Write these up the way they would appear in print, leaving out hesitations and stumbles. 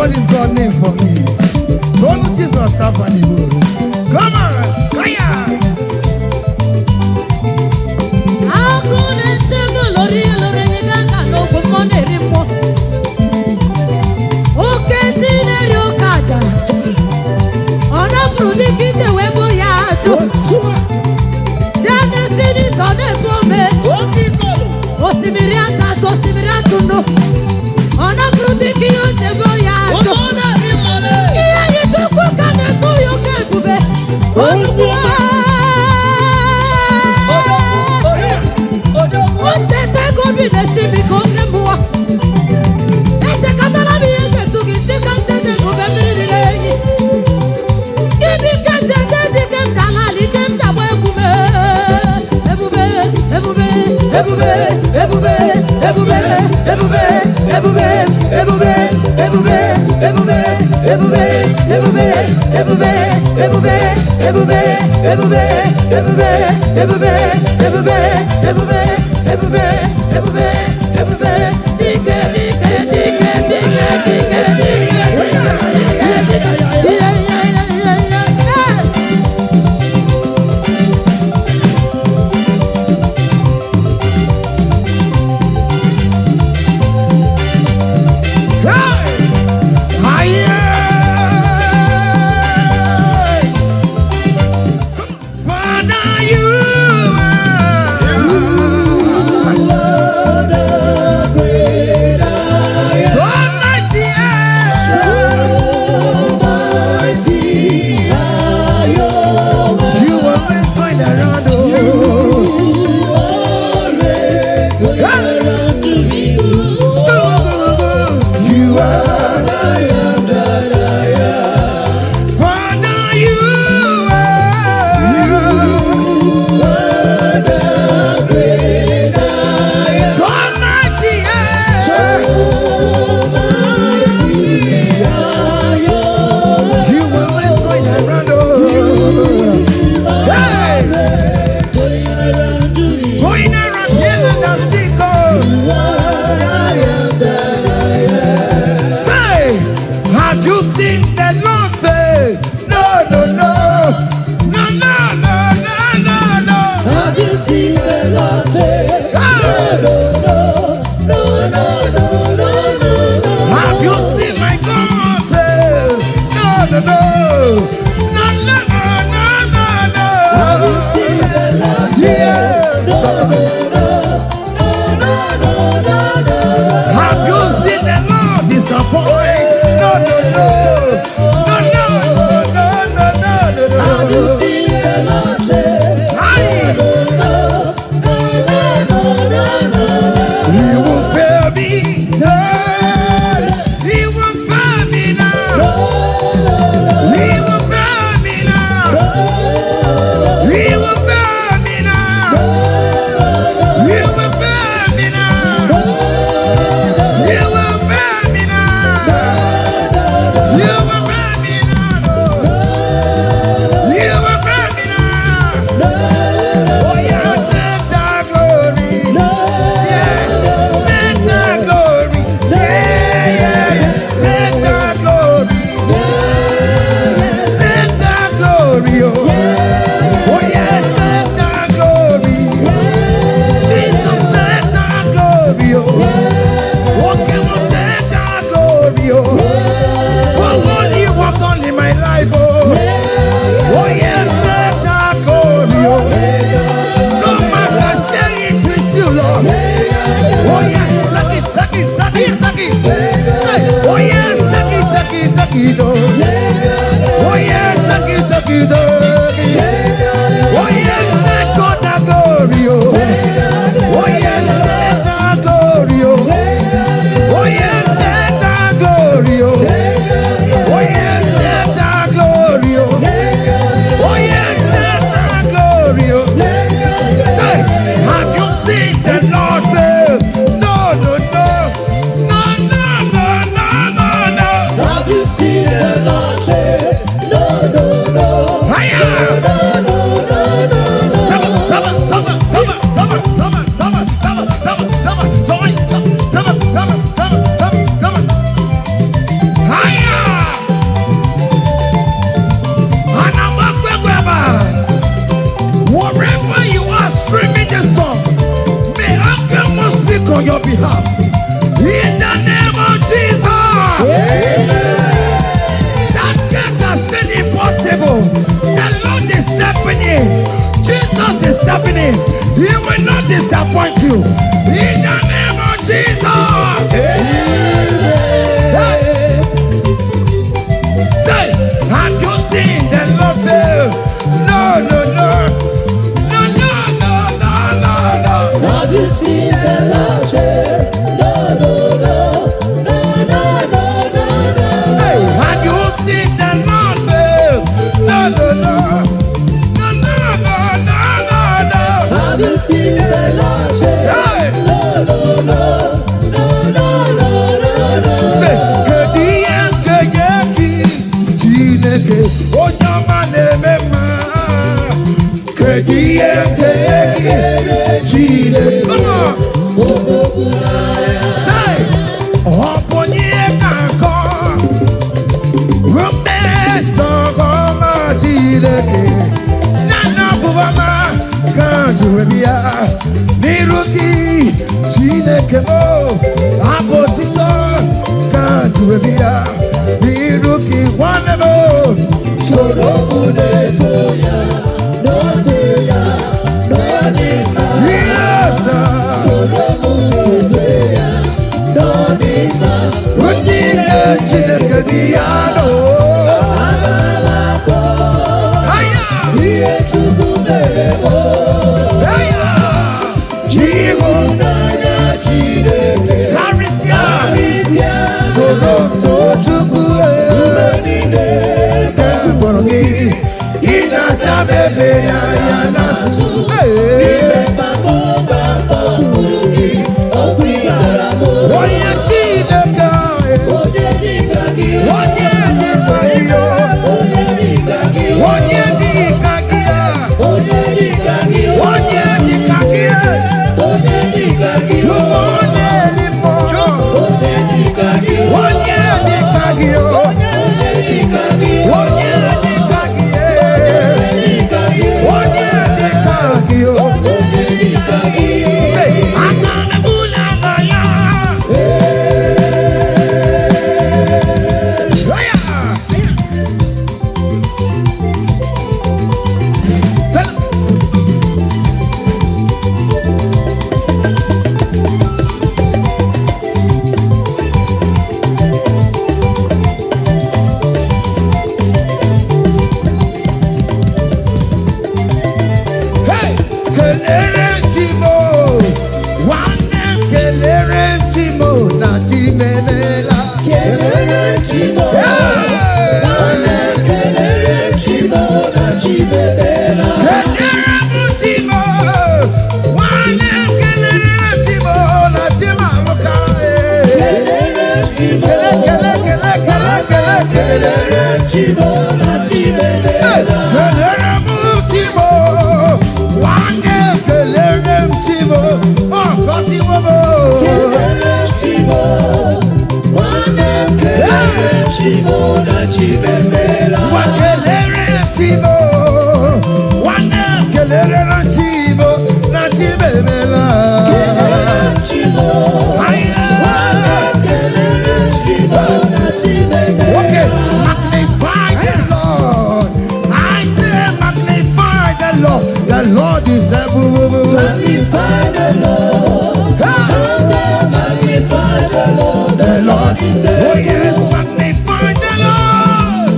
Is God name for me. Don't Jesus suffer the world. Come on, Kaya. How could it ever lorry no money anymore? Okay, Tinario Kata. On a fruity the webo yato. Jana City on a pome. Osimiriata, Tosimirato no. On a fruity the boya. No, no, no, no, no, no, no. Chineke mo, abotito kanti webia, biruki wane mo. Soro munezoya, no zeya, no nima. Yes, Soro munezoya, no nima. Undine Chineke biyano. Amalako, Haya, iye chukumeremo. haya, Jigo, Nanya Chineke, Harisia, Arisia, Soro Tochukue. Umanine, Kemborogi, Inasabebe ya nasu. Mamoga, Mokurugi, Okwiyaramo. Oye Chineke, Onye dikagi, onye dikagio, onye dikagi, onye dikagia, onye dikagi, onye dikagia, onye dikagi, onye limo, onye dikagi, onye dikagio, onye dikagi, onye dikagie, dikagi, onye dikagio. onye dikagi. Say, akana bulagaya. Shoya. Sel- Hey, kelere chimo, wane kelere chimo na chimenela. Kelere chimo, Hey, kelere chimo na chibebela. kelere chimo, wane kelere chimo na chimamuka. Kelere chimo, Kele kele kele kele kele kele. kelere chimo na chibebela. Kelere chimo, wane kelere chimo, oh kosi wobo. Kelere chimo, wane kelere chimo na chibebela. Wakelere chimo, wane kelere na chimo na chibemela. Kelere chimo, Aya. kelere chimo na chibebela. Okay, magnify the Lord. I say magnify the Lord. The Lord is able. Magnify the Lord, magnify the Lord, the Lord is Oh able. yes, magnify the Lord.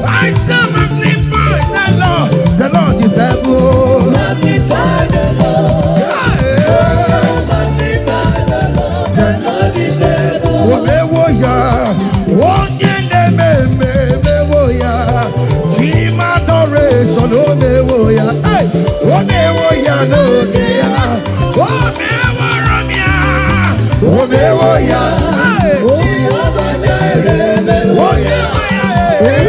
I say magnify the Lord. The Lord is able. Magnify the Lord, Yeah. magnify the Lord, the Lord is able. Omewoya, Onyenemememewoya, Team adoration, Omewoya, hey, Omewoya n'ogeya, Omeworomia, Omewoya, hey, Oyewa Jireh, Omewoya, hey,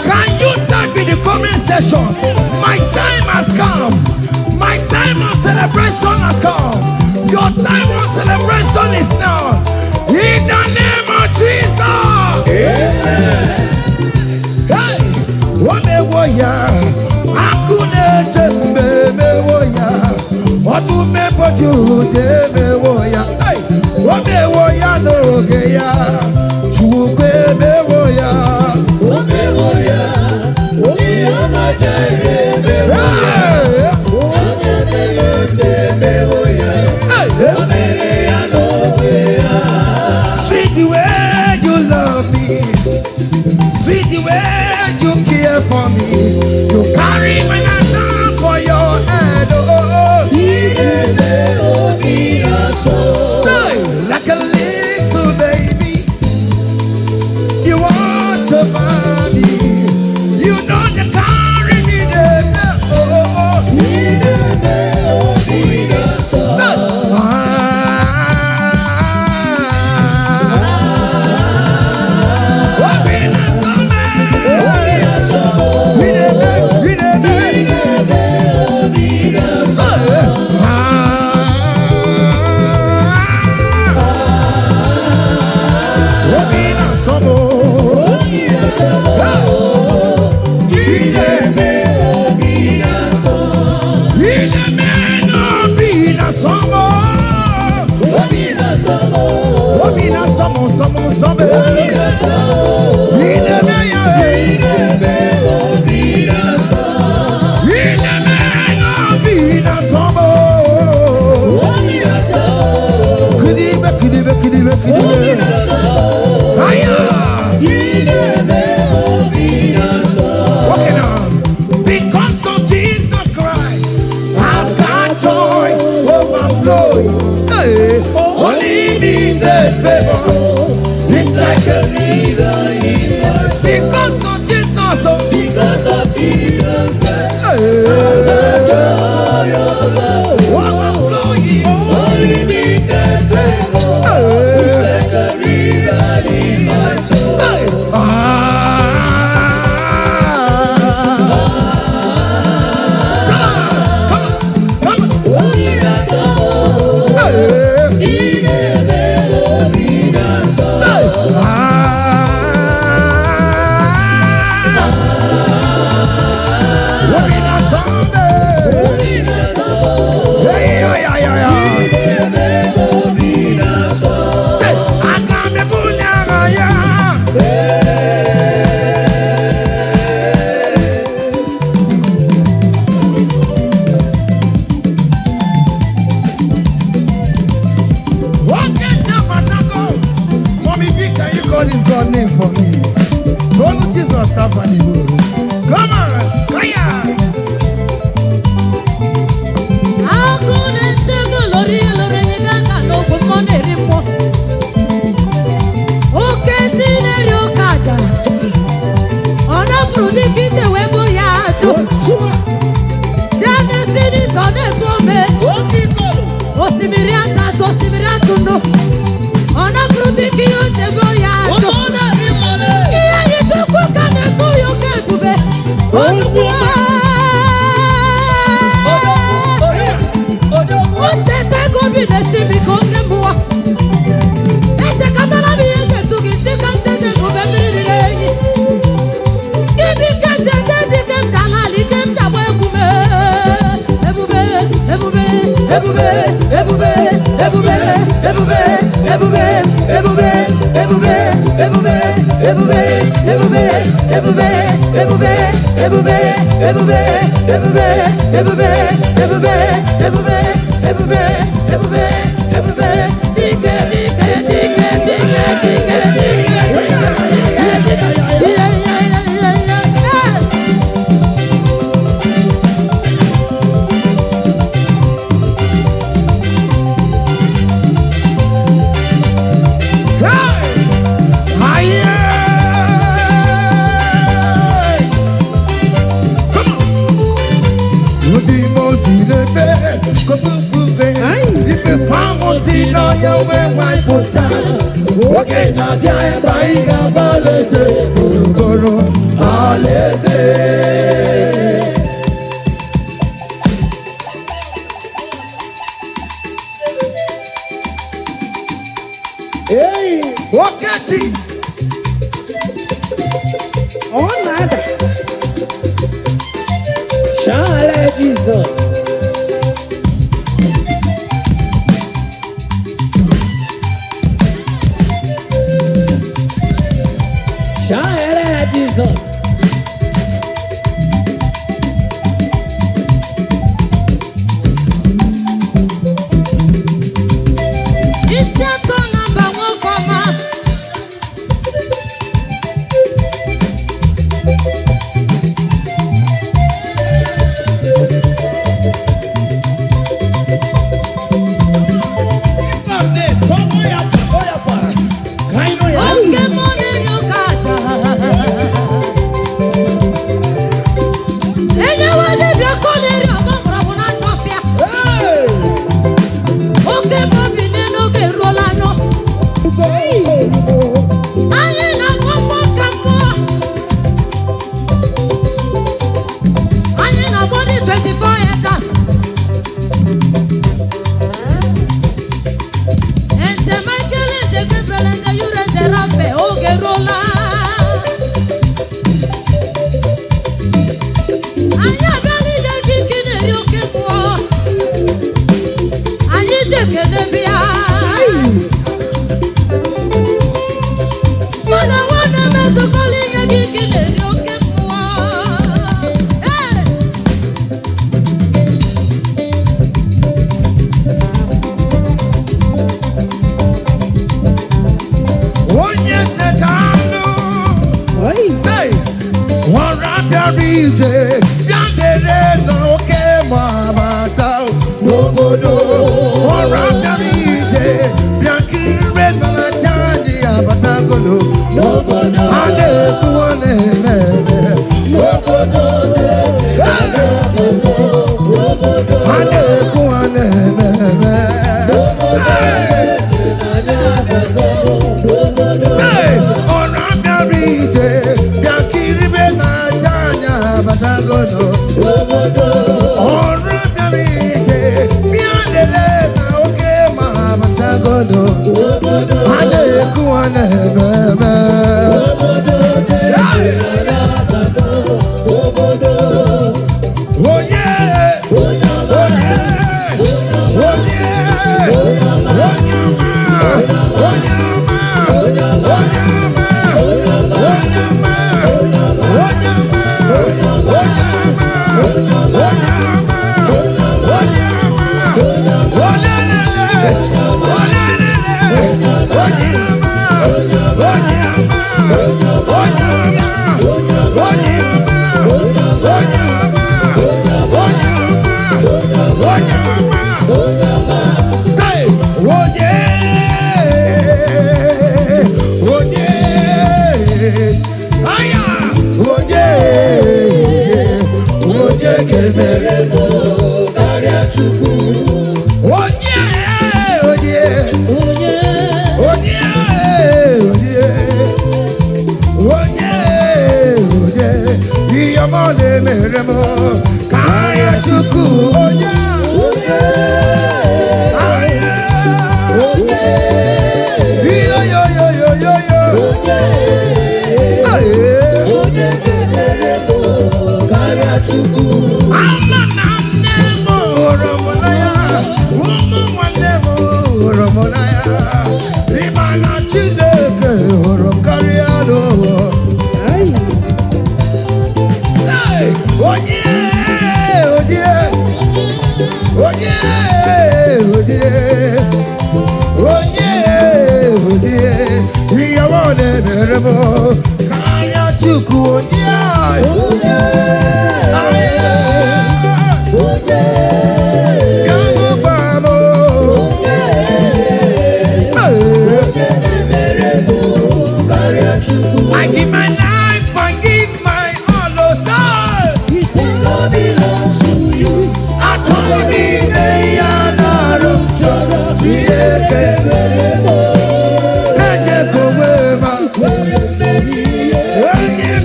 can you type in the comment section? My time has come. My time of celebration has come. Your time of celebration is now. In the name of Jesus. Hey, Omewoya, Akune Jembe Mewoya, Otume Poju Mewoya, hey, Omewoya Nogeya, Chukwe Mewoya. See the way you love me, see the way you care for me. You carry my life for your head. Oh, say like a little baby, you want to buy me. You know you carry me there. overflowing. Say, Unlimited favor. It's like a river in mercy. because of Jesus, oh, Because of Jesus Christ. hey, The joy of the Lord. overflowing. Unlimited favor. Hey, Like a river in my soul. say, come on, Only that's all. hey, In a melody that's all. say, Wabina Sunday. Only that's all. Yeah, yeah, yeah, yeah, yeah. In a melody that's all. Say, Agame Bunyaga, yeah. Okay, Tabatako. Mommy B, can you call this God name for me? Don't Jesus suffer the world. Come on, Kaya. Okay, now yeah, baiga balese, goro alese. Hey, wakati. Oh, nada. Shale Jesus. Shale Jesus. Yandere no ke mama tau, no bodo.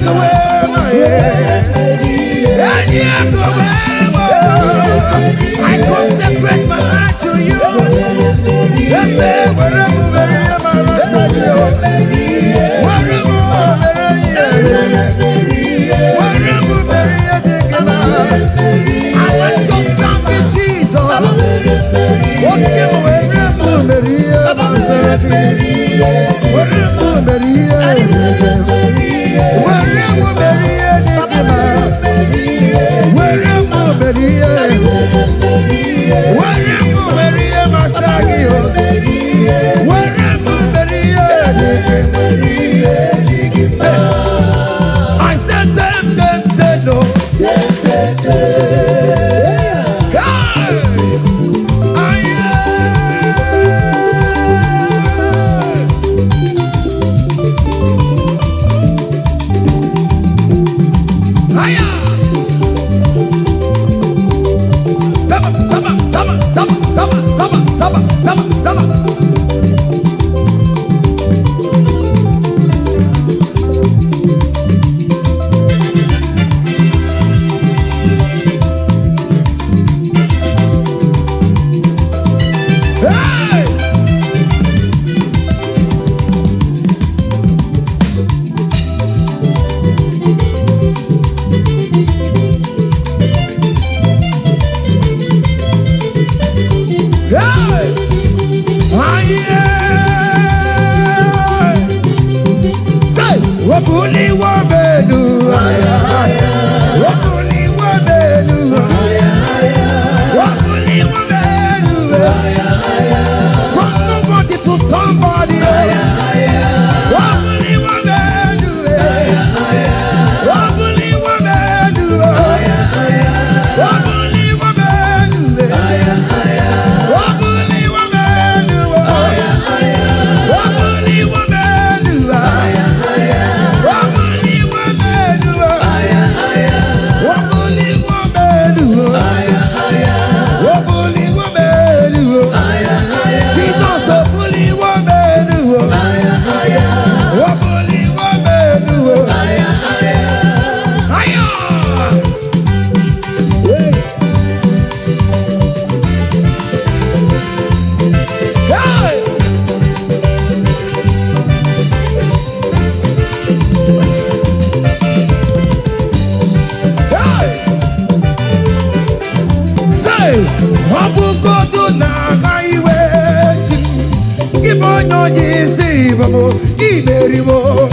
Away. jisi babo imeriwo.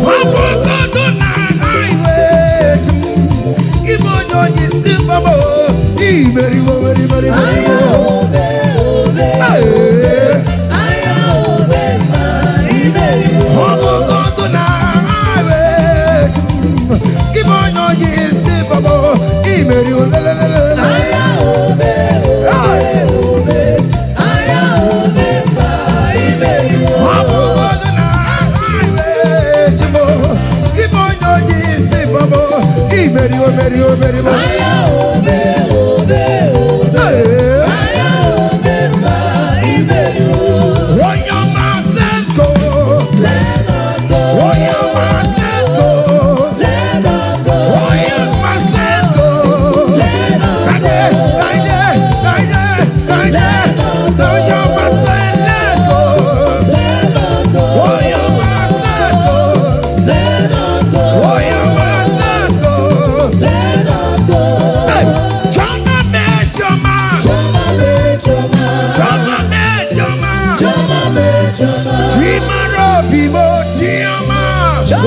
Wabukodo na highway. Ibo jisi babo imeriwo, imeriwo. Wabukodo na highway. Ibo jisi babo imeriwo.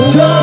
Jump,